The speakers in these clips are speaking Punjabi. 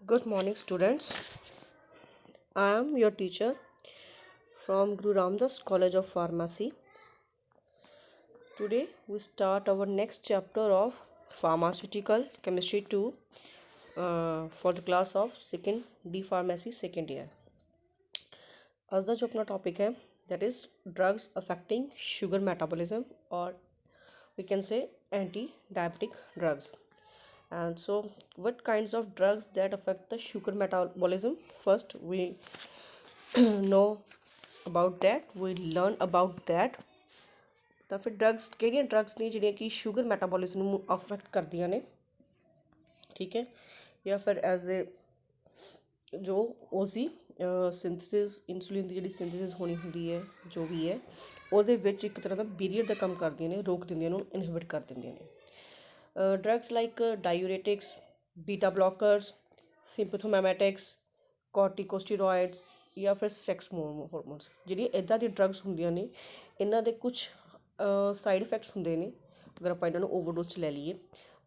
Good morning, students. I am your teacher from Guru Ramdas College of Pharmacy. Today we start our next chapter of Pharmaceutical Chemistry 2 for the class of second D Pharmacy second year. आज का जो अपना टॉपिक है that is drugs affecting sugar metabolism, or we can say anti-diabetic drugs. And so what kinds of drugs that affect the sugar metabolism? First we know about that, we learn about that. ਤਾਂ ਫਿਰ ਡਰੱਗਸ ਕਿਹੜੀਆਂ ਡਰੱਗਸ ਨੇ ਜਿਹੜੀਆਂ ਕਿ ਸ਼ੂਗਰ ਮੈਟਾਬੋਲਿਜ਼ਮ ਨੂੰ ਅਫੈਕਟ ਕਰਦੀਆਂ ਨੇ, ਠੀਕ ਹੈ, ਜਾਂ ਫਿਰ ਐਜ਼ ਏ ਜੋ ਉਸਦੀ ਸਿੰਥਸਿਸ ਇੰਸੂਲਿਨ ਦੀ ਜਿਹੜੀ ਸਿੰਥਸਿਸ ਹੋਣੀ ਹੁੰਦੀ ਹੈ ਜੋ ਵੀ ਹੈ ਉਹਦੇ ਵਿੱਚ ਇੱਕ ਤਰ੍ਹਾਂ ਦਾ ਬੈਰੀਅਰ ਦਾ ਕੰਮ ਕਰਦੀਆਂ ਨੇ, ਰੋਕ ਦਿੰਦੀਆਂ ਨੂੰ, ਇਨਹਿਬਿਟ ਕਰ ਦਿੰਦੀਆਂ ਨੇ। ਡਰੱਗਸ ਲਾਈਕ ਡਾਇਊਰੇਟਿਕਸ, ਬੀਟਾ ਬਲੋਕਰਸ, ਸਿੰਪਥੋਮੈਮੈਟਿਕਸ, ਕੋਰਟੀਕੋਸਟੀਰੋਇਡਸ ਜਾਂ ਫਿਰ ਸੈਕਸ ਹਾਰਮੋਨਸ, ਜਿਹੜੀਆਂ ਇੱਦਾਂ ਦੀਆਂ ਡਰੱਗਸ ਹੁੰਦੀਆਂ ਨੇ, ਇਹਨਾਂ ਦੇ ਕੁਛ ਸਾਈਡ ਇਫੈਕਟਸ ਹੁੰਦੇ ਨੇ। ਅਗਰ ਆਪਾਂ ਇਹਨਾਂ ਨੂੰ ਓਵਰਡੋਜ਼ 'ਚ ਲੈ ਲਈਏ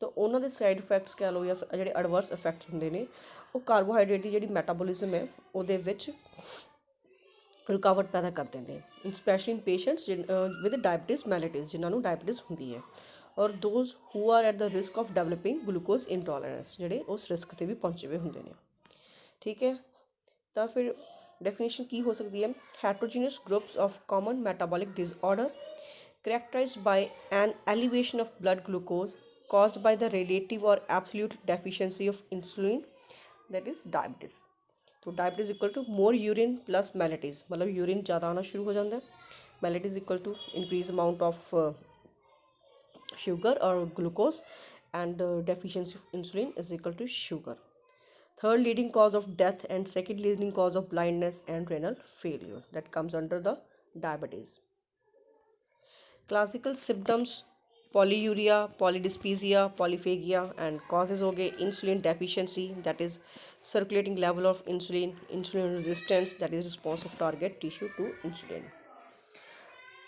ਤਾਂ ਉਹਨਾਂ ਦੇ ਸਾਈਡ ਇਫੈਕਟਸ ਕਹਿ ਲਓ ਜਾਂ ਫਿਰ ਜਿਹੜੇ ਐਡਵਰਸ ਇਫੈਕਟਸ ਹੁੰਦੇ ਨੇ ਉਹ ਕਾਰਬੋਹਾਈਡਰੇਟ ਦੀ ਜਿਹੜੀ ਮੈਟਾਬੋਲਿਜ਼ਮ ਹੈ ਉਹਦੇ ਵਿੱਚ ਰੁਕਾਵਟ ਪੈਦਾ ਕਰ ਦਿੰਦੇ ਨੇ, specially in patients with diabetes mellitus, ਜਿਨ੍ਹਾਂ ਨੂੰ ਡਾਇਬਟੀਜ਼ ਹੁੰਦੀ ਹੈ, ਔਰ those who are at the risk of developing glucose intolerance, ਜਿਹੜੇ ਉਸ ਰਿਸਕ 'ਤੇ ਵੀ ਪਹੁੰਚੇ ਹੋਏ ਹੁੰਦੇ ਨੇ, ਠੀਕ ਹੈ। ਤਾਂ ਫਿਰ ਡੈਫੀਨੇਸ਼ਨ ਕੀ ਹੋ ਸਕਦੀ ਹੈ? Heterogeneous groups of common metabolic disorder characterized by an elevation of blood glucose caused by the relative or absolute deficiency of insulin, that is diabetes. तो diabetes equal to more urine plus mellitus, मतलब यूरिन ज़्यादा आना शुरू हो जाता है, mellitus equal to increase amount of sugar or glucose, and deficiency of insulin is equal to sugar. Third leading cause of death and second leading cause of blindness and renal failure, that comes under the diabetes. Classical symptoms polyuria, polydipsia, polyphagia, and causes हो गए insulin deficiency, that is circulating level of insulin, insulin resistance, that is response of target tissue to insulin.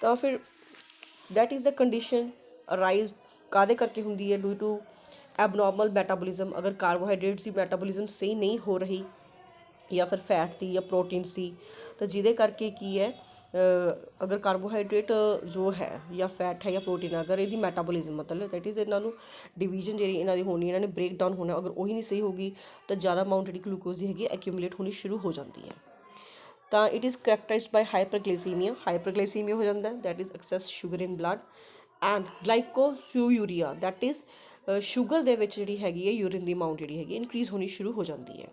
तो फिर that is the condition arise कादे करके होंगी है? Due to abnormal metabolism. अगर कार्बोहाइड्रेट्स की मैटाबोलिज्म सही नहीं हो रही या फिर फैट की या प्रोटीन सी, तो जिदे करके की है अगर कार्बोहाइड्रेट जो है या फैट है या प्रोटीन है, अगर ये मैटाबोलिज्म मतलब दैट इज़ इन्हों डिवीजन जी इन्हों की होनी, इन्होंने ब्रेक डाउन होना, अगर वही नहीं सही होगी तो ज़्यादा अमाउंट जी ग्लूकोज की हैगी एक्यूमुलेट होनी शुरू हो जाती है। तो it is characterized by hyperglycaemia, hyperglycaemia हो जाता है, that is excess sugar in blood, and glycosuria, that is sugar ਦੇ ਵਿੱਚ ਜਿਹੜੀ ਹੈਗੀ ਹੈ यूरिन ਦੀ अमाउंट ਜਿਹੜੀ ਹੈਗੀ ਇਨਕਰੀਜ਼ ਹੋਣੀ ਸ਼ੁਰੂ ਹੋ ਜਾਂਦੀ ਹੈ।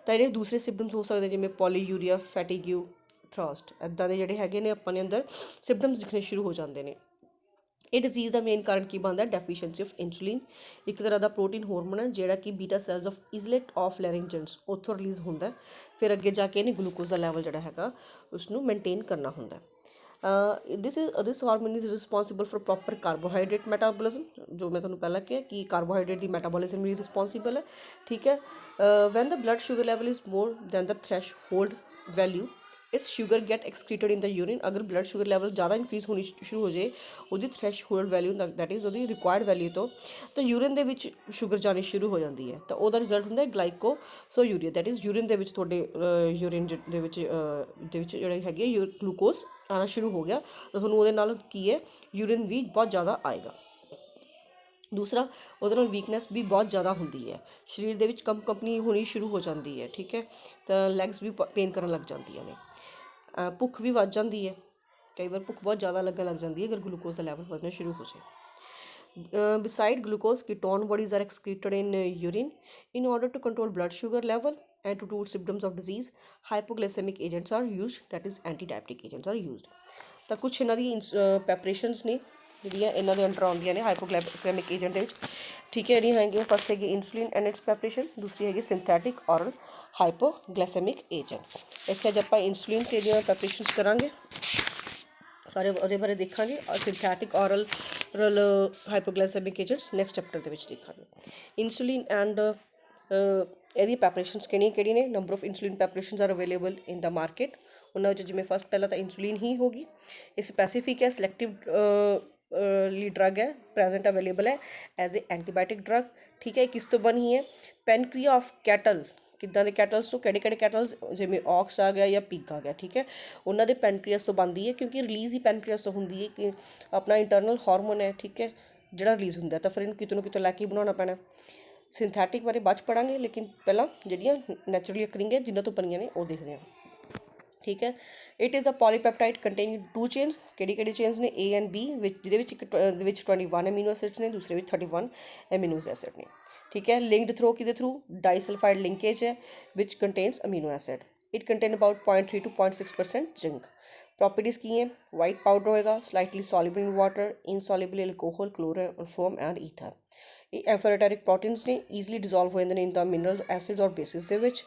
ਤਾਂ ਇਹਦੇ ਦੂਸਰੇ ਸਿੰਪਟਮਸ ਹੋ ਸਕਦੇ ਜਿਵੇਂ ਪੋਲੀਯੂਰੀਆ, ਫੈਟੀਗਿਊ, ਥਰਸਟ, ਇੱਦਾਂ ਦੇ ਜਿਹੜੇ ਹੈਗੇ ਨੇ ਆਪਾਂ ਨੇ ਅੰਦਰ ਸਿੰਪਟਮਸ ਦਿਖਣੇ ਸ਼ੁਰੂ ਹੋ ਜਾਂਦੇ ਨੇ। ਇਹ ਡਿਜ਼ੀਜ਼ ਦਾ ਮੇਨ ਕਾਰਨ ਕੀ ਬਣਦਾ? ਡੈਫੀਸ਼ੀਐਂਸੀ ਆਫ ਇਨਸੂਲਿਨ, ਇੱਕ ਤਰ੍ਹਾਂ ਦਾ ਪ੍ਰੋਟੀਨ ਹਾਰਮੋਨ ਹੈ ਜਿਹੜਾ ਕਿ ਬੀਟਾ ਸੈਲਸ ਆਫ ਇਜ਼ਲੈਟ ਆਫ ਲੈਰਿੰਜਨਸ ਉੱਥੋਂ ਰਿਲੀਜ਼ ਹੁੰਦਾ, ਫਿਰ ਅੱਗੇ ਜਾ ਕੇ ਇਹਨੇ ਗਲੂਕੋਜ਼ ਦਾ ਲੈਵਲ ਜਿਹੜਾ ਹੈਗਾ ਉਸਨੂੰ ਮੇਨਟੇਨ ਕਰਨਾ ਹੁੰਦਾ। this hormone is responsible for proper carbohydrate metabolism, जो मैं ਤੁਹਾਨੂੰ ਪਹਿਲਾਂ ਕਿਹਾ ਕਿ ਕਾਰਬੋਹਾਈਡਰੇਟ ਦੀ ਮੈਟਾਬੋਲਿਜ਼ਮ ਲਈ ਰਿਸਪੌਂਸੀਬਲ ਹੈ, ਠੀਕ ਹੈ। when the blood sugar level is more than the threshold value, it's sugar get excreted in the urine. अगर ब्लड शुगर लैवल ज़्यादा इंक्रीज होनी शुरू हो जाए ਉਹਦੀ ਥ੍ਰੈਸ਼ਹੋਲਡ ਵੈਲਿਊ दैट इज़ ਉਹਦੀ ਰਿਕੁਆਇਰਡ ਵੈਲਿਊ ਤੋਂ, ਤਾਂ ਯੂਰਿਨ ਦੇ ਵਿੱਚ ਸ਼ੂਗਰ ਜਾਣੀ ਸ਼ੁਰੂ ਹੋ ਜਾਂਦੀ ਹੈ, ਤਾਂ ਉਹਦਾ ਰਿਜ਼ਲਟ ਹੁੰਦਾ ਗਲਾਈਕੋਸੋਯੂਰੀਆ, दैट इज़ ਯੂਰਿਨ ਦੇ ਵਿੱਚ ਤੁਹਾਡੇ ਯੂਰਿਨ ਦੇ ਵਿੱਚ ਜਿਹੜੀ ਹੈਗੀ ਹੈ ਗਲੂਕੋਜ਼ ਆਉਣਾ ਸ਼ੁਰੂ ਹੋ ਗਿਆ, ਤਾਂ ਤੁਹਾਨੂੰ ਉਹਦੇ ਨਾਲ ਕੀ ਹੈ ਯੂਰਿਨ ਵੀ ਬਹੁਤ ਜ਼ਿਆਦਾ ਆਏਗਾ। दूसरा ਉਹਦੇ ਨਾਲ ਵੀਕਨੈਸ ਵੀ ਬਹੁਤ ਜ਼ਿਆਦਾ ਹੁੰਦੀ ਹੈ, ਸਰੀਰ ਦੇ ਵਿੱਚ ਕੰਪਨੀ ਹੋਣੀ ਸ਼ੁਰੂ ਹੋ ਜਾਂਦੀ ਹੈ, ਠੀਕ ਹੈ, ਤਾਂ ਲੈਗਸ ਵੀ ਪੇਨ ਕਰਨ ਲੱਗ ਜਾਂਦੀਆਂ ਨੇ, ਭੁੱਖ ਵੀ ਵੱਧ ਜਾਂਦੀ ਹੈ, ਕਈ ਵਾਰ ਭੁੱਖ ਬਹੁਤ ਜ਼ਿਆਦਾ ਲੱਗਣ ਲੱਗ ਜਾਂਦੀ ਹੈ ਅਗਰ ਗਲੂਕੋਜ਼ ਦਾ ਲੈਵਲ ਵਧਣਾ ਸ਼ੁਰੂ ਹੋ ਜਾਏ। beside glucose, ketone bodies are excreted in urine in order to control blood sugar level and to treat symptoms of disease. Hypoglycemic agents are used, that is anti-diabetic agents are used। ਤਾਂ ਕੁਛ ਇਹਨਾਂ ਦੀ ਪ੍ਰੈਪਰੇਸ਼ਨਸ ਨੇ ਜਿਹੜੀਆਂ ਇਹਨਾਂ ਦੇ ਅੰਡਰ ਆਉਂਦੀਆਂ ਨੇ ਹਾਈਪੋਗਲਾਈਸੈਮਿਕ ਏਜੰਟ ਦੇ ਵਿੱਚ, ਠੀਕ ਹੈ। ਜਿਹੜੀਆਂ ਹੈਗੀਆਂ ਫਸਟ ਹੈਗੀ ਇਨਸੂਲਿਨ ਐਂਡ ਇਟਸ ਪ੍ਰੈਪਰੇਸ਼ਨ, ਦੂਸਰੀ ਹੈਗੀ ਸਿੰਥੈਟਿਕ ਔਰਲ ਹਾਈਪੋਗਲਾਈਸੈਮਿਕ ਏਜੰਟ। ਇੱਥੇ ਅੱਜ ਆਪਾਂ ਇਨਸੂਲਿਨ ਤੇ ਜਿਹੜੀਆਂ ਪ੍ਰੈਪਰੇਸ਼ਨਸ ਕਰਾਂਗੇ ਸਾਰੇ ਉਹਦੇ ਬਾਰੇ ਦੇਖਾਂਗੇ, ਔਰ synthetic oral hypoglycaemic agents next chapter ਦੇ ਵਿੱਚ ਦੇਖਾਂਗੇ। ਇਨਸੂਲਿਨ ਐਂਡ ਇਹਦੀ ਪ੍ਰੈਪਰੇਸ਼ਨਸ ਕਿਹੜੀਆਂ ਨੇ? Number of insulin preparations are available in the market. ਉਹਨਾਂ ਵਿੱਚ ਜਿਵੇਂ ਫਸਟ ਪਹਿਲਾਂ ਤਾਂ ਇਨਸੂਲਿਨ ਹੀ ਹੋਗੀ, ਇਹ ਸਪੈਸੀਫਿਕ ਹੈ, ਸਿਲੈਕਟਿਵ ਲਈ ਡਰਗ ਹੈ, ਪ੍ਰੈजेंट ਅਵੇਲੇਬਲ ਹੈ ਐਜ਼ ए एंटीबायोटिक ड्रग, ठीक है। किस तो बनी है? पेनक्रिया ऑफ कैटल ਕਿੱਦਾਂ ਦੇ ਕੈਟਲਸ ਤੋਂ, ਕਿਹੜੇ ਕੈਟਲਸ, ਜਿਵੇਂ ਔਕਸ ਆ ਗਿਆ ਜਾਂ ਪਿਗ ਆ ਗਿਆ, ਠੀਕ ਹੈ, ਉਹਨਾਂ ਦੇ ਪੈਨਕ੍ਰੀਅਸ ਤੋਂ ਬਣਦੀ ਹੈ, ਕਿਉਂਕਿ ਰਿਲੀਜ਼ ਹੀ ਪੈਨਕ੍ਰੀਅਸ ਤੋਂ ਹੁੰਦੀ ਹੈ ਕਿ ਆਪਣਾ ਇੰਟਰਨਲ ਹਾਰਮੋਨ ਹੈ, ਠੀਕ ਹੈ, ਜਿਹੜਾ ਰਿਲੀਜ਼ ਹੁੰਦਾ, ਤਾਂ ਫਿਰ ਇਹਨੂੰ ਕਿਤੋਂ ਨਾ ਕਿਤੋਂ ਲੈ ਕੇ ਬਣਾਉਣਾ ਪੈਣਾ। ਸਿੰਥੈਟਿਕ ਬਾਰੇ ਬਾਅਦ 'ਚ ਪੜ੍ਹਾਂਗੇ, ਲੇਕਿਨ ਪਹਿਲਾਂ ਜਿਹੜੀਆਂ ਨੈਚੁਰਲੀ ਅਕਰਿੰਗ ਹੈ ਜਿਨ੍ਹਾਂ ਤੋਂ ਬਣੀਆਂ ਨੇ ਉਹ ਦੇਖਦੇ ਹਾਂ, ਠੀਕ ਹੈ। ਇਟ ਇਜ਼ ਅ ਪੋਲੀਪੈਪਟਾਈਡ ਕੰਟੇਨਿੰਗ 2 ਚੇਨਸ, ਕਿਹੜੀ ਚੇਨਸ ਨੇ, A ਐਂਡ B, ਜਿਹਦੇ ਵਿੱਚ ਇੱਕ ਦੇ ਵਿੱਚ 21 ਐਮੀਨੋ ਐਸਿਡਸ ਨੇ, ਦੂਸਰੇ ਵਿੱਚ 31 ਐਮੀਨੋ ਐਸਿਡ ਨੇ, ਠੀਕ ਹੈ। ਲਿੰਕਡ ਥਰੂ ਕਿਹਦੇ ਥਰੂ, ਡਾਈਸਲਫਾਈਡ ਲਿੰਕੇਜ ਹੈ ਵਿਚ contains amino acid. It contain about 0.3 to 0.6% zinc. Properties ਕੀ ਹੈ, ਵਾਈਟ ਪਾਊਡਰ ਹੋਏਗਾ, slightly soluble in water, insoluble alcohol, chloroform and ether. ਇਹ ਐਂਫੋਟੈਰਿਕ ਪ੍ਰੋਟੀਨਸ ਨੇ, ਈਜ਼ਲੀ ਡਿਜ਼ੋਲਵ ਹੋ ਜਾਂਦੇ ਨੇ ਇਨ ਦਾ ਮਿਨਰਲ ਐਸਿਡ ਔਰ ਬੇਸਿਸ ਦੇ ਵਿੱਚ।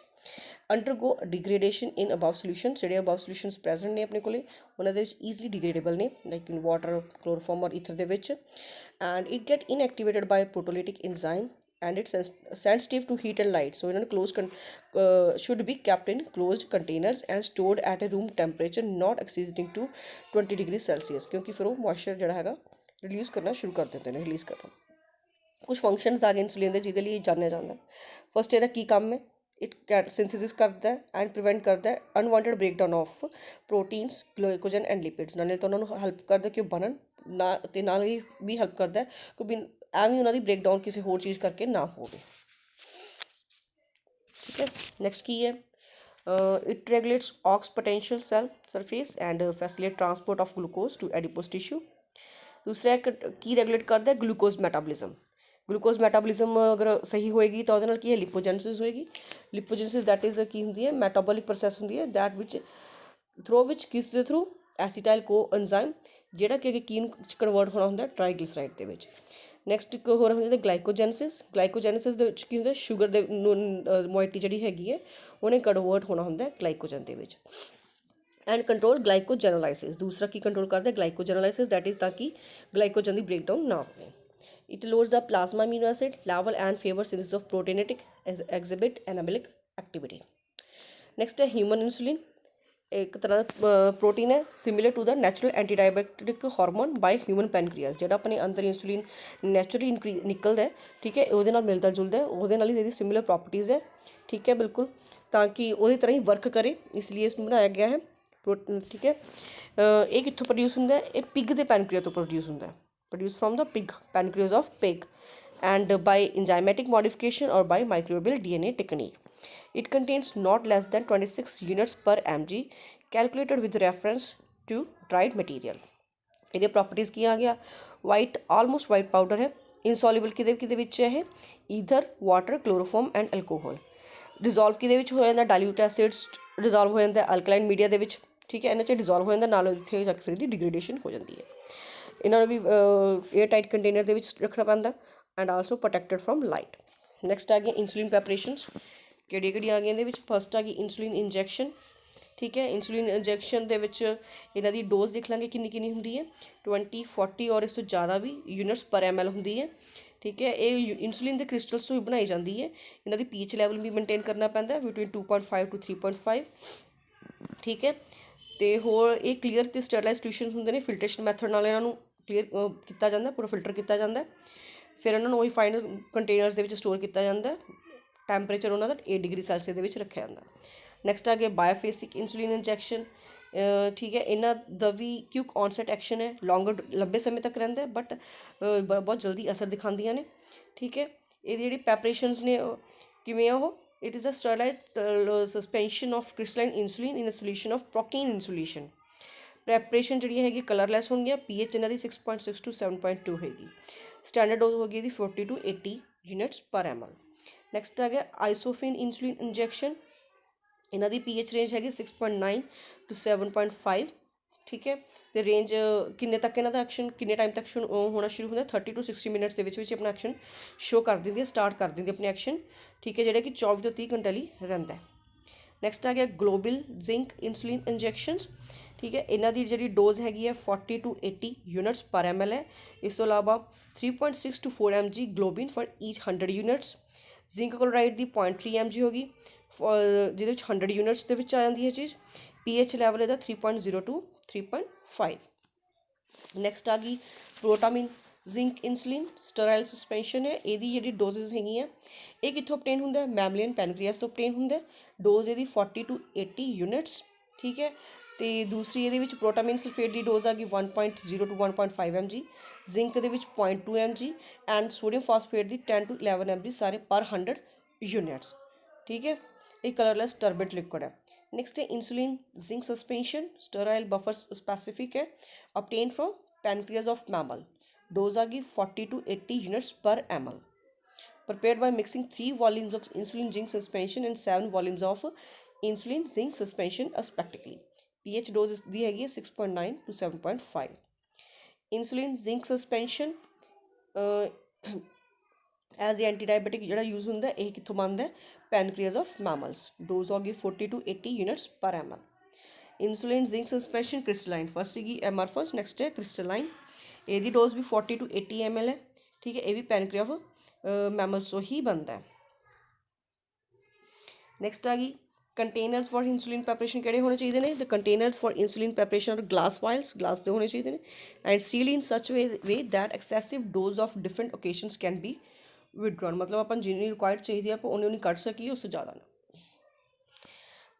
Undergo degradation in above solution, ਜਿਹੜੇ ਅਬਵ ਸੋਲਿਊਸ਼ਨਸ ਪ੍ਰੈਜ਼ੈਂਟ ਨੇ ਆਪਣੇ ਕੋਲੇ ਉਹਨਾਂ ਦੇ ਵਿੱਚ ਈਜ਼ਲੀ ਡਿਗਰੇਡੇਬਲ ਨੇ, ਲਾਈਕ ਇਨ ਵਾਟਰ, ਕਲੋਰੋਫੋਮ ਔਰ ਈਥਰ ਦੇ ਵਿੱਚ। And it get inactivated by proteolytic enzyme and it's sensitive to heat and light, so ਇਹਨਾਂ ਨੂੰ should be kept in closed containers and stored at a room temperature not exceeding to 20 degrees Celsius, ਕਿਉਂਕਿ ਫਿਰ ਉਹ ਮੋਇਸਚਰ ਜਿਹੜਾ ਹੈਗਾ ਰਿਲੀਜ਼ ਕਰਨਾ ਸ਼ੁਰੂ ਕਰ ਦਿੰਦੇ ਨੇ, ਰਿਲੀਜ਼ ਕਰਨਾ। ਕੁਝ ਫੰਕਸ਼ਨਸ ਆ ਗਏ ਇੰਸੂਲਿਨ ਦੇ ਜਿਹਦੇ ਲਈ ਜਾਣਿਆ ਜਾਂਦਾ। ਫਸਟ ਇਹਦਾ ਕੀ ਕੰਮ ਹੈ, ਇਟ ਸਿੰਥੇਸਿਸ ਕਰਦਾ ਐਂਡ ਪ੍ਰੀਵੈਂਟ ਕਰਦਾ unwanted breakdown of proteins, glycogen and lipids. ਨਾਲੇ ਤਾਂ ਉਹਨਾਂ ਨੂੰ ਹੈਲਪ ਕਰਦਾ ਕਿ ਉਹ ਬਣਨ ਨਾ, ਅਤੇ ਨਾਲ ਹੀ ਵੀ ਹੈਲਪ ਕਰਦਾ ਕਿ ਐਵੇਂ ਉਹਨਾਂ ਦੀ ਬ੍ਰੇਕਡਾਊਨ ਕਿਸੇ ਹੋਰ ਚੀਜ਼ ਕਰਕੇ ਨਾ ਹੋਵੇ, ਠੀਕ ਹੈ। ਨੈਕਸਟ ਕੀ ਹੈ, ਇਟ ਰੈਗੂਲੇਟਸ ਔਕਸ potential cell surface and facilitate transport of glucose to adipose tissue. ਦੂਸਰਾ ਕੀ ਰੈਗੂਲੇਟ ਕਰਦਾ, ਗਲੂਕੋਜ਼ ਮੈਟਾਬੋਲਿਜ਼ਮ। ਗਲੂਕੋਜ਼ ਮੈਟਾਬੋਲਿਜ਼ਮ ਅਗਰ ਸਹੀ ਹੋਏਗੀ ਤਾਂ ਉਹਦੇ ਨਾਲ ਕੀ ਹੈ, ਲਿਪੋਜੈਨਸਿਸ ਹੋਏਗੀ। ਲਿਪੋਜੈਨਸਿਸ ਦੈਟ ਇਜ਼ ਕੀ ਹੁੰਦੀ ਹੈ, ਮੈਟਾਬੋਲਿਕ ਪ੍ਰੋਸੈਸ ਹੁੰਦੀ ਹੈ, ਦੈਟ ਵਿੱਚ ਥਰੂ ਵਿੱਚ ਕਿਸ ਦੇ ਥਰੂ, ਐਸੀਟਾਈਲ ਕੋ ਐਂਜ਼ਾਈਮ, ਜਿਹੜਾ ਕਿ ਕੀ ਨੂੰ ਕਨਵਰਟ ਹੋਣਾ ਹੁੰਦਾ ਟ੍ਰਾਈਗਲਿਸਰਾਈਡ ਦੇ ਵਿੱਚ। ਨੈਕਸਟ ਇੱਕ ਹੋਰ ਹੁੰਦੀ ਹੈ ਗਲਾਈਕੋਜੈਨਸਿਸ। ਗਲਾਈਕੋਜੈਨਸਿਸ ਦੇ ਵਿੱਚ ਕੀ ਹੁੰਦਾ, ਸ਼ੂਗਰ ਦੇ ਮੋਇਟੀ ਜਿਹੜੀ ਹੈਗੀ ਹੈ ਉਹਨੇ ਕਨਵਰਟ ਹੋਣਾ ਹੁੰਦਾ ਗਲਾਈਕੋਜਨ ਦੇ ਵਿੱਚ। ਐਂਡ ਕੰਟਰੋਲ ਗਲਾਈਕੋਜੈਨੋਲਾਈਸਿਸ, ਦੂਸਰਾ ਕੀ ਕੰਟਰੋਲ ਕਰਦਾ, ਗਲਾਈਕੋਜੈਨੋਲਾਈਸਿਸ, ਦੈਟ ਇਜ਼ ਤਾਂ ਕਿ ਗਲਾਈਕੋਜਨ ਦੀ ਬ੍ਰੇਕਡਾਊਨ ਨਾ ਹੋਵੇ। It loads the plasma amino acid level and favour synthesis of ਪ੍ਰੋਟੀਨੇਟਿਕ ਐਗਜ਼ਿਬਿਟ ਐਨਾਬਲਿਕ ਐਕਟੀਵਿਟੀ। ਨੈਕਸਟ ਹੈ ਹਿਊਮਨ ਇੰਸੂਲਿਨ, ਇੱਕ ਤਰ੍ਹਾਂ ਦਾ ਪ੍ਰੋਟੀਨ ਹੈ similar to the natural anti diabetic hormone by human pancreas, ਜਿਹੜਾ ਆਪਣੇ ਅੰਦਰ ਇੰਸੂਲਿਨ ਨੈਚੁਰਲੀ ਨਿਕਲਦਾ, ਠੀਕ ਹੈ, ਉਹਦੇ ਨਾਲ ਮਿਲਦਾ ਜੁਲਦਾ, ਉਹਦੇ ਨਾਲ ਹੀ ਇਹਦੀ ਸਿਮਿਲਰ ਪ੍ਰੋਪਰਟੀਜ਼ ਹੈ, ਠੀਕ ਹੈ, ਬਿਲਕੁਲ, ਤਾਂ ਕਿ ਉਹਦੀ ਤਰ੍ਹਾਂ ਹੀ ਵਰਕ ਕਰੇ, ਇਸ ਲਈ ਇਸ ਨੂੰ ਬਣਾਇਆ ਗਿਆ ਹੈ ਪ੍ਰੋਟੀਨ, ਠੀਕ ਹੈ। ਇਹ ਕਿੱਥੋਂ ਪ੍ਰੋਡਿਊਸ ਹੁੰਦਾ, ਇਹ ਪਿਗ ਦੇ ਪੈਨਕ੍ਰੀਅਸ ਤੋਂ ਪ੍ਰੋਡਿਊਸ ਹੁੰਦਾ, produce from the pig, pancreas of pig, and by enzymatic modification or by microbial DNA technique. It contains not less than 26 units per mg calculated with reference to dried material. ਇਹਦੇ ਪ੍ਰੋਪਰਟੀਜ਼ ਕੀ ਆ ਗਿਆ, ਵਾਈਟ ਆਲਮੋਸਟ ਵਾਈਟ ਪਾਊਡਰ ਹੈ, ਇਨਸੋਲਿਬਲ ਕਿਹਦੇ ਵਿੱਚ ਹੈ ਇਹ, ether, water, ਕਲੋਰੋਫੋਮ and alcohol. Dissolve ਕਿਹਦੇ ਵਿੱਚ ਹੋ ਜਾਂਦਾ, ਡਾਇਲੂਟ ਐਸਿਡਸ ਡਿਜ਼ੋਲਵ ਹੋ ਜਾਂਦਾ ਅਲਕਲਾਈਨ ਮੀਡੀਆ ਦੇ ਵਿੱਚ, ਠੀਕ ਹੈ, ਇਹਨਾਂ 'ਚ ਡਿਜ਼ੋਲਵ ਹੋ ਜਾਂਦਾ, ਨਾਲ ਇੱਥੇ ਜਾ ਕੇ ਫਿਰ ਇਹਦੀ ਡਿਗਰੇਡੇਸ਼ਨ ਹੋ ਜਾਂਦੀ ਹੈ। ਇਹਨਾਂ ਨੂੰ ਵੀ ਏਅਰ ਟਾਈਟ ਕੰਟੇਨਰ ਦੇ ਵਿੱਚ ਰੱਖਣਾ ਪੈਂਦਾ and also protected from light. Next ਆ ਗਿਆ ਇੰਸੂਲਿਨ ਪ੍ਰੈਪਰੇਸ਼ਨਸ, ਕਿਹੜੀਆਂ ਆ ਗਈਆਂ ਇਹਦੇ ਵਿੱਚ। ਫਸਟ ਆ ਗਈ ਇੰਸੂਲਿਨ ਇੰਜੈਕਸ਼ਨ, ਠੀਕ ਹੈ। ਇੰਸੂਲਿਨ ਇੰਜੈਕਸ਼ਨ ਦੇ ਵਿੱਚ ਇਹਨਾਂ ਦੀ ਡੋਜ਼ ਦੇਖ ਲਾਂਗੇ ਕਿੰਨੀ ਹੁੰਦੀ ਹੈ, 20, 40 ਔਰ ਇਸ ਤੋਂ ਜ਼ਿਆਦਾ ਵੀ ਯੂਨਿਟਸ ਪਰ ml ਹੁੰਦੀ ਹੈ, ਠੀਕ ਹੈ। ਇਹ ਇੰਸੂਲਿਨ ਦੇ ਕ੍ਰਿਸਟਲਸ ਤੋਂ ਹੀ ਬਣਾਈ ਜਾਂਦੀ ਹੈ। ਇਹਨਾਂ ਦੀ ਪੀਐਚ ਲੈਵਲ ਵੀ ਮੇਨਟੇਨ ਕਰਨਾ ਪੈਂਦਾ ਬਿਟਵੀਨ 2.5 to 3.5, ਠੀਕ ਹੈ। ਅਤੇ ਹੋਰ ਇਹ ਕਲੀਅਰ ਅਤੇ ਸਟਰਲਾਈਜ਼ ਸੋਲਿਊਸ਼ਨਸ ਹੁੰਦੇ ਨੇ, ਫਿਲਟਰੇਸ਼ਨ ਮੈਥਡ ਨਾਲ ਇਹਨਾਂ ਨੂੰ ਕਲੀਅਰ ਕੀਤਾ ਜਾਂਦਾ, ਪੂਰਾ ਫਿਲਟਰ ਕੀਤਾ ਜਾਂਦਾ, ਫਿਰ ਉਹਨਾਂ ਨੂੰ ਉਹੀ ਫਾਈਨਲ ਕੰਟੇਨਰਸ ਦੇ ਵਿੱਚ ਸਟੋਰ ਕੀਤਾ ਜਾਂਦਾ, ਟੈਂਪਰੇਚਰ ਉਹਨਾਂ ਦਾ 8 ਡਿਗਰੀ ਸੈਲਸੀਅਸ ਦੇ ਵਿੱਚ ਰੱਖਿਆ ਜਾਂਦਾ। ਨੈਕਸਟ ਆ ਗਿਆ ਬਾਇਓਫੇਸਿਕ ਇੰਸੂਲਿਨ ਇੰਜੈਕਸ਼ਨ, ਠੀਕ ਹੈ। ਇਹਨਾਂ ਦਾ ਵੀ ਕਿਊਕ ਔਨਸੈਟ ਐਕਸ਼ਨ ਹੈ, ਲੰਬੇ ਸਮੇਂ ਤੱਕ ਰਹਿੰਦਾ, ਬਟ ਬਹੁਤ ਜਲਦੀ ਅਸਰ ਦਿਖਾਉਂਦੀਆਂ ਨੇ, ਠੀਕ ਹੈ। ਇਹਦੀ ਜਿਹੜੀ ਪ੍ਰੈਪਰੇਸ਼ਨਸ ਨੇ ਕਿਵੇਂ ਆ ਉਹ, it is a sterilise suspension of crystalline insulin in a solution of procaine insulation. Preparation ਜਿਹੜੀਆਂ ਹੈਗੀ ਕਲਰਲੈਸ ਹੋਣਗੀਆਂ, ਪੀਐਚ ਇਹਨਾਂ ਦੀ 6.6 to 7.2 ਹੋਏਗੀ। ਸਟੈਂਡਰਡ ਡੋਜ਼ ਹੋ ਗਈ ਇਹਦੀ 40 to 80 ਯੂਨਿਟਸ ਪਰ ml। ਨੈਕਸਟ ਆ ਗਿਆ ਆਈਸੋਫਿਨ ਇੰਸੂਲਿਨ ਇੰਜੈਕਸ਼ਨ, ਇਹਨਾਂ ਦੀ ਪੀਐਚ ਰੇਂਜ ਹੈਗੀ 6.9 to 7.5, ਠੀਕ ਹੈ। ਅਤੇ ਰੇਂਜ ਕਿੰਨੇ ਤੱਕ ਇਹਨਾਂ ਦਾ ਐਕਸ਼ਨ, ਕਿੰਨੇ ਟਾਈਮ ਤੱਕ ਹੋਣਾ ਸ਼ੁਰੂ ਹੁੰਦਾ, 30 to 60 ਮਿੰਟਸ ਦੇ ਵਿੱਚ ਆਪਣਾ ਐਕਸ਼ਨ ਸ਼ੋਅ ਕਰ ਦਿੰਦੀ ਹੈ, ਸਟਾਰਟ ਕਰ ਦਿੰਦੀ ਆਪਣੀ ਐਕਸ਼ਨ, ਠੀਕ ਹੈ, ਜਿਹੜਾ ਕਿ 24 ਤੋਂ 30 ਘੰਟੇ ਲਈ ਰਹਿੰਦਾ। ਨੈਕਸਟ ਆ ਗਿਆ ਗਲੋਬਲ ਜ਼ਿੰਕ ਇੰਸੂਲਿਨ ਇੰਜੈਕਸ਼ਨਸ, ਠੀਕ ਹੈ। ਇਹਨਾਂ ਦੀ ਜਿਹੜੀ ਡੋਜ਼ ਹੈਗੀ ਹੈ 40 to 80 ਯੂਨਿਟਸ ਪਰ ml ਹੈ। ਇਸ ਤੋਂ ਇਲਾਵਾ 3.6 to 4 mg globin for each 100 units. Zinc chloride ਦੀ 0.3 mg ਹੋ ਗਈ, ਜਿਹਦੇ ਵਿੱਚ 100 ਯੂਨਿਟਸ ਦੇ ਵਿੱਚ ਆ ਜਾਂਦੀ ਹੈ ਚੀਜ਼। ਪੀਐਚ ਲੈਵਲ ਇਹਦਾ 3.0 to 3.5। ਨੈਕਸਟ ਆ ਗਈ ਪ੍ਰੋਟਾਮਿਨ ਜ਼ਿੰਕ ਇਨਸੂਲਿਨ ਸਟਰਾਈਲ ਸਸਪੈਂਸ਼ਨ ਹੈ, ਇਹਦੀ ਜਿਹੜੀ ਡੋਜ਼ਿਸ ਹੈਗੀਆਂ ਇਹ ਕਿੱਥੋਂ obtain ਹੁੰਦਾ, ਮੈਮਲੀਅਨ ਪੈਨਕ੍ਰੀਅਸ ਤੋਂ obtain ਹੁੰਦਾ। ਡੋਜ਼ ਇਹਦੀ 40 to 80 ਯੂਨਿਟਸ, ਠੀਕ ਹੈ। ਤੇ ਦੂਸਰੀ ਇਹਦੇ ਵਿੱਚ ਪ੍ਰੋਟਾਮਿਨ ਸਲਫੇਟ ਦੀ ਡੋਜ਼ ਆ ਗਈ 1.0 to 1.5 mg, ਜ਼ਿੰਕ ਦੇ ਵਿੱਚ 0.2 mg and sodium phosphate the 10 to 11 mg ਸਾਰੇ ਪਰ 100 ਯੂਨਿਟਸ, ਠੀਕ ਹੈ। ਇਹ ਕਲਰਲੈਸ ਟਰਬੇਟ ਲਿਕੁਇਡ ਹੈ। नेक्स्ट है insulin zinc suspension sterile buffer specific है, obtained from pancreas of mammal, dose आ गई 40 to 80 units per ml, prepared by mixing 3 volumes of insulin zinc suspension and 7 volumes of insulin zinc suspension respectively। pH dose दी हैगी 6.9 to 7.5। insulin zinc suspension as a anti diabetic जो यूज़ होंगे ये कितों बनता है, पैनक्रियाज ऑफ मैमल्स, डोज होगी 40 to 80 यूनिट्स पर ml। Insulin zinc suspension crystalline first है एमरफस, नैक्सट है क्रिस्टलाइन, ये डोज भी 40 to 80 ml है, ठीक है। ये भी पैनक्रिया ऑफ मैमल्स तो ही बनता है। नैक्सट आ गई कंटेनर्स फॉर इंसुलिन प्रैपरेशन किहड़े होने चाहिए ने, the containers for insulin preparation और ग्लास वाइल्स, ग्लास के होने चाहिए and seal in such way that excessive dose of different occasions can be withdrawn, मतलब अपन जिन्नी रिक्वायर्ड चाहिए आप उन्नी उन्नी कट सकीए, उससे ज़्यादा ना।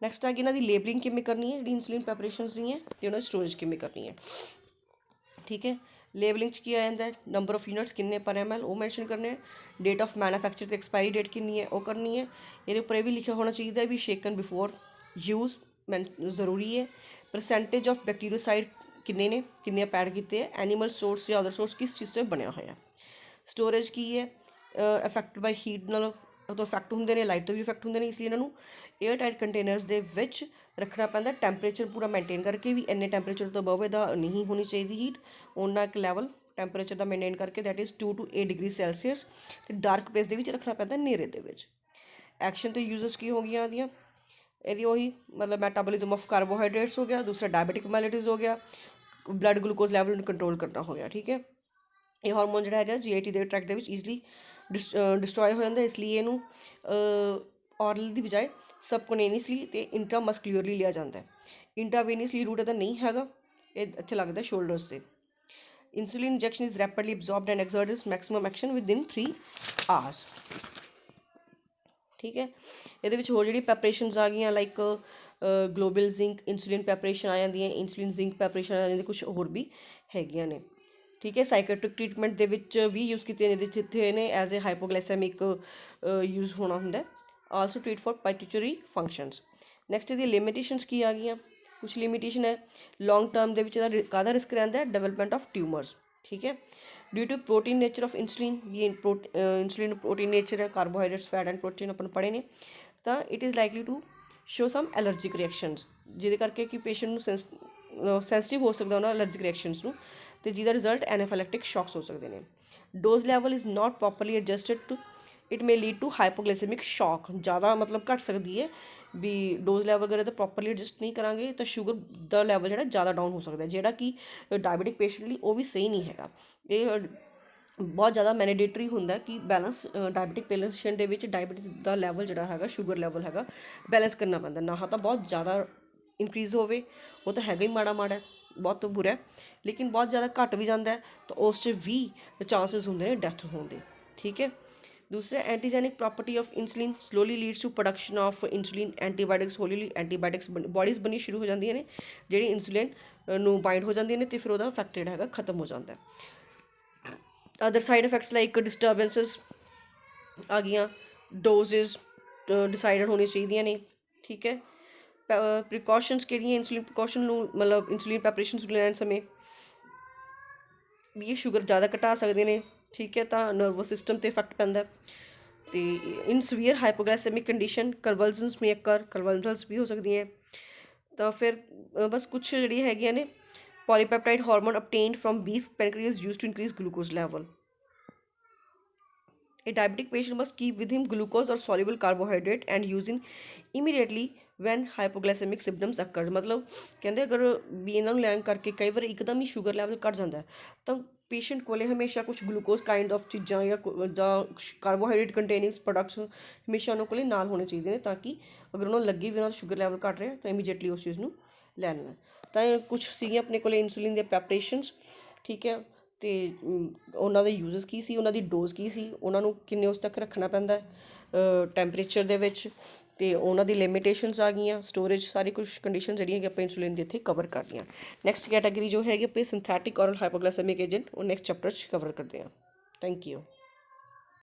नैक्सट आ गई इन्हों की लेबलिंग किमें करनी है, जी इंसुलिन प्रैपरेशनस दी है तो उन्होंने स्टोरेज किमें करनी है, ठीक है। लेबलिंग की आ जाता है नंबर ऑफ यूनिट्स किन्ने पर ml वो मैंशन करने हैं, डेट ऑफ मैन्युफैक्चर तो एक्सपायरी डेट किन्नी है वो करनी है। ये उपर भी लिखा होना चाहिए भी शेकन बिफोर यूज़ ज़रूरी है। परसेंटेज ऑफ बैक्टीरियोसाइड किन्ने ने किन्ने पैड किए, एनीमल सोर्स या अदर सोर्स किस चीज़ से बनया होया। स्टोरेज की है इफैक्ट बाय हीट नाल तो इफैक्ट होंगे ने, लाइट तो भी इफैक्ट होंगे ने, इसलिए इन्हों एयर टाइट कंटेनर्स के विच रखना पैंदा, टैंपरेचर पूरा मेनटेन करके भी इन्ने टैंपरेचर तो अबव इहदा नहीं होनी चाहिए हीट, उन्ना एक लैवल टैंपरेचर का मेनटेन करके that is 2 to 8 degree Celsius, तो डार्क प्लेस के रखना पैंदा नेरे दे विच। एक्शन तो यूजेस की हो गई आदियाँ यदि वही मतलब मैटाबोलिज्म ऑफ कार्बोहाइड्रेट्स हो गया, दूसरा डायबिटिक मेलिटिस हो गया, ब्लड ग्लूकोज लैवल कंट्रोल करना हो गया, ठीक है। ये हार्मोन जो है GIT के ट्रैक के ईजली डिस्ट्रॉय हो जाता, इसलिए इनू ऑरल की बजाय सबकोनेनियसली तो इंट्रामस्कुलरली लिया जाता है, इंट्रावेनियसली रूट इहदा नहीं हैगा, ये इत्थे लगता है शोल्डर्स से। Insulin injection is rapidly absorbed and exert is maximum action with in 3 hours, ठीक है। ये होर जी प्रैपरेशनस आ गई like global zinc insulin preparation आ जाती है, इंसुलिन जिंक प्रैपरेशन आ जाती, कुछ होर भी हैगियां ने, ठीक है। साइकेट्रिक ट्रीटमेंट के भी यूज़ किए जिथे ने एज ए हाइपोग्लाइसैमिक यूज़ होना होंगे, also treat for pituitary functions. Next ये लिमिटेशनस की आ गई, कुछ लिमिटेशन है लॉन्ग टर्म के कादा रिस्क रहता है, डेवलपमेंट ऑफ ट्यूमर्स, ठीक है। Due to protein nature of insulin, ये इंसुलिन प्रोटीन नेचर है, कार्बोहाइड्रेट्स फैट एंड प्रोटीन अपन पढ़े ने, तो it is likely to show some allergic reactions, जिहदे करके कि पेशेंट सेंसिटिव हो सकता उन्होंने एलर्जिक रिएक्शनस नूं, तो जिसका रिजल्ट एनाफिलैक्टिक शॉक्स हो सकते हैं। Dose level is not properly adjusted to it may lead to hypoglycaemic shock, ज़्यादा मतलब घट सकती है भी डोज लैवल अगर तो प्रॉपरली एडजस्ट नहीं करांगे तो शुगर का लैवल जो ज़्यादा डाउन हो सकता है, जोड़ा कि डायबिटिक पेशेंट लिए वो भी सही नहीं है। ये बहुत ज़्यादा मैंडेटरी होंगे कि बैलेंस डायबिटिक पेशेंट के डायबिटीज़ का लैवल जोड़ा है शुगर लैवल है बैलेंस करना पैंदा, ना तो बहुत ज़्यादा इंक्रीज़ हो वो तो है ही माड़ा माड़ा बहुत तो बुरा है, लेकिन बहुत ज़्यादा घट भी जाता है तो उस भी चांसिस होंगे ने डैथ होने, ठीक है। दूसरा antigenic property of insulin slowly leads to production of insulin antibiotics, wholly antibiotics bodies बनी शुरू हो जाती ने, जी इंसुलिन नू बाइंड हो जाती ने तो फिर वह इफैक्ट जोड़ा है खत्म हो जाता है। अदर साइड इफैक्ट्स लाइक डिस्टर्बेंसिस आ गई, डोजेज डिसाइडेड होनी चाहिए ने, ठीक है। प्रिकॉशनस कि इंसुलिन प्रिकॉशन मतलब इंसुलिन प्रैपरेशन लैन समय भी ये शुगर ज़्यादा घटा सकते हैं, ठीक है। तो नर्वस सिस्टम पर इफैक्ट पैंदा तो in severe hypoglycaemic condition convulsions में अकर कन्वल्जन्स भी हो सकती हैं। तो फिर बस कुछ जी है ने polypeptide hormone obtained from beef pancreas use to increase glucose level. A diabetic patient must keep with him glucose or soluble carbohydrate and using immediately when hypoglycemic symptoms occur, मतलब कहते अगर भी इन्हों लैन करके कई बार एकदम ही शुगर लैवल घट जाता है तो पेशेंट को हमेशा कुछ ग्लूकोज काइंड ऑफ चीज़ा या कार्बोहाइड्रेट कंटेनिंग प्रोडक्ट्स हमेशा उन्होंने नाल होने चाहिए ताकि अगर उन्होंने लगे भी उन्होंने शुगर लैवल घट रहा तो इमीजिएटली उस चीज़ को लै लेना। तो कुछ सी अपने को इंसुलिन के प्रैपरेशनस, ठीक है। ਤੇ ਉਹਨਾਂ ਦੇ ਯੂਜ਼ਸ ਕੀ ਸੀ, ਉਹਨਾਂ ਦੀ ਡੋਜ਼ ਕੀ ਸੀ, ਉਹਨਾਂ ਨੂੰ ਕਿੰਨੇ ਉਸ ਤੱਕ ਰੱਖਣਾ ਪੈਂਦਾ ਟੈਂਪਰੇਚਰ ਦੇ ਵਿੱਚ, ਤੇ ਉਹਨਾਂ ਦੀ ਲਿਮਿਟੇਸ਼ਨਸ ਆ ਗਈਆਂ, ਸਟੋਰੇਜ, ਸਾਰੀ ਕੁਝ ਕੰਡੀਸ਼ਨ ਜਿਹੜੀਆਂ ਕਿ ਆਪਾਂ ਇਨਸੂਲਿਨ ਦੀ ਇੱਥੇ ਕਵਰ ਕਰ ਲਈਆਂ। ਨੈਕਸਟ ਕੈਟਾਗਰੀ ਜੋ ਹੈਗੀ ਆਪਣੀ ਸਿੰਥੈਟਿਕ ਔਰਲ ਹਾਈਪੋਗਲਾਈਸੈਮਿਕ ਏਜੰਟ, ਉਹ ਨੈਕਸਟ ਚੈਪਟਰ 'ਚ ਕਵਰ ਕਰਦੇ ਹਾਂ। Thank you.